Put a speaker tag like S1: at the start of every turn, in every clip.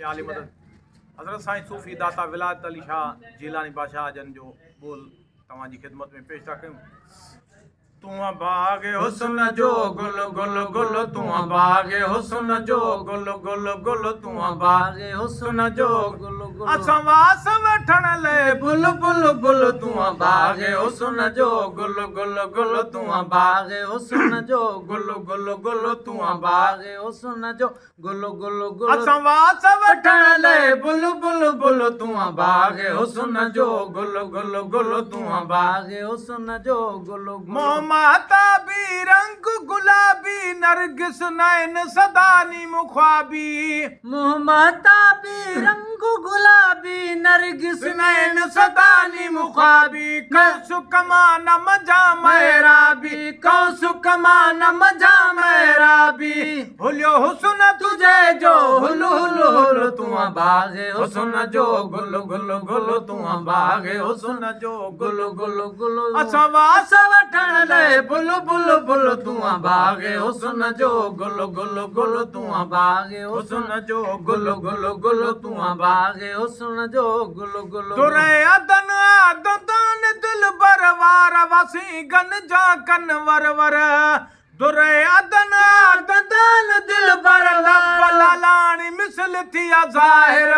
S1: या आली मदद हज़रत साईं सूफ़ी दाता विलायत अली शाह जीलानी बादशाह जन जो बोल तव्हांजी ख़िदमत में पेश था कयूं। तूं बाग़े हुस्न जो गुल गुल गुल, तूं बाग़े हुस्न जो गुल गुल गुल, तूं बाग़े हुस्न जो गुल गुल, असां वास वठण ले बुल बुल बुल, तूं बाग़े हुस्न जो गुल गुल गुल, तूं बाग़े हुस्न जो गुल गुल गुल, तूं बाग़े हुस्न जो गुल गुल गुल, असां वास वठण ले बुल बुल बुल, तूं बाग़े हुस्न जो गुल गुल गुल, तूं बाग़े हुस्न जो गुल गुल, महताबी रंग गुलाबी नरगिस नैन सदानी मुख्वाबी, महताबी रंग गुलाबी नरगिस नैन सदानी मुख्वाबी, कौसु कमान मजा मेराबी, कौसु कमान मजा मेराबी, हुलियो हुस्न तुझे जो हुल हुल हुल, तूं बाग़े हुस्न जो गुल गुल गुल, तूं बाग़े हुस्न जो गुल गुल गुल, असां वास वठण ले बुल बुल बुल, तूं बाग़े हुस्न जो गुल गुल गुल, तूं बाग़े हुस्न जो गुल गुल गुल, तूं बाग़े हुस्न जो गुल गुल, तुरे अदन अदन दिल बर वार वसी गन जा कन वर वर, दुरे अदन अदन दिल बर लालाणी मिसल थिया ज़ाहिर,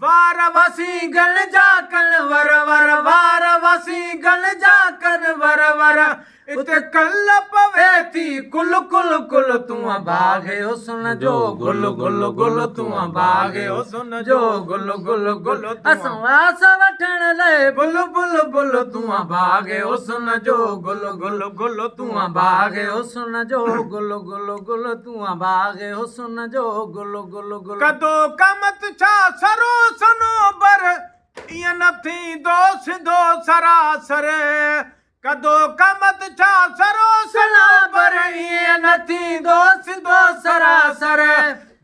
S1: वार वसी गन जा कन वर वर, वार वसी गन जा कन वर वर, इते कल पवे थी कुल कुल कुल, तूं बाग़े हुस्न जो गुल गुल गुल, तूं बाग़े हुस्न जो गुल गुल गुल, असां वास वठण ले बुल बुल बुल, तूं बाग़े हुस्न जो गुल गुल गुल, तूं बाग़े हुस्न जो गुल गुल गुल, तूं बाग़े हुस्न जो गुल गुल गुल, कदो कमत छा सरो सनोबर, इएं न थींदो सिधो सरासर, कदो कमत छा सरो सनोबर, इएं न थींदो सिधो सरासर,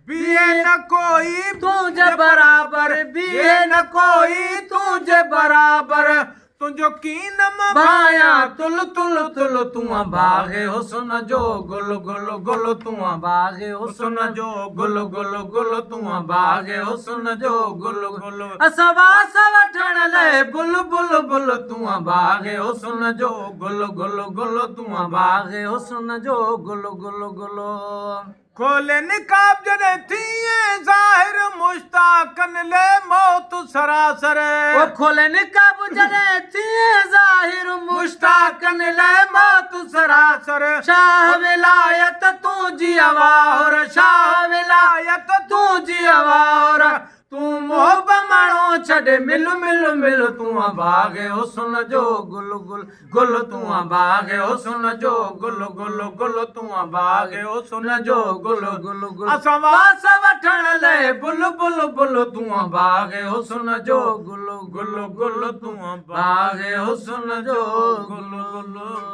S1: बीहे न कोई तुंहिंजे बराबर, बीहे न कोई तुंहिंजे बराबर, तुंहिंजो कीन भाया तुल तुल तुल, तूं बाग़े हुस्न जो गुल गुल गुल, तूं बाग़े हुस्न जो गुल गुल गुल, तूं बाग़े हुस्न जो गुल गुल, असां वास वठण ले बुल बुल बुल, तूं बाग़े हुस्न जो गुल गुल गुल, तूं बाग़े हुस्न जो गुल गुल गुल, खोले निकाब जॾहिं थिए ज़ाहिर मुश्ताकन ले मौत सरासर, ओ खोले निकाब जॾहिं थिए ज़ाहिर मुश्ताकन ले मौत सरासर, शाह विलायत तुंहिंजी अवार, शाह विलायत तुंहिंजी अवार, तूं मोहब माण्हू छॾे मिल मिल मिल, तूं बाग़े हुस्न जो गुल गुल गुल, तूं बाग़े हुस्न जो गुल गुल गुल, तूं बाग़े हुस्न जो गुल गुल गुल, असां वास वठण ले बुल बुल बुल, तूं बाग़े हुस्न जो गुल गुल गुल, तूं बाग़े हुस्न जो गुल गुल।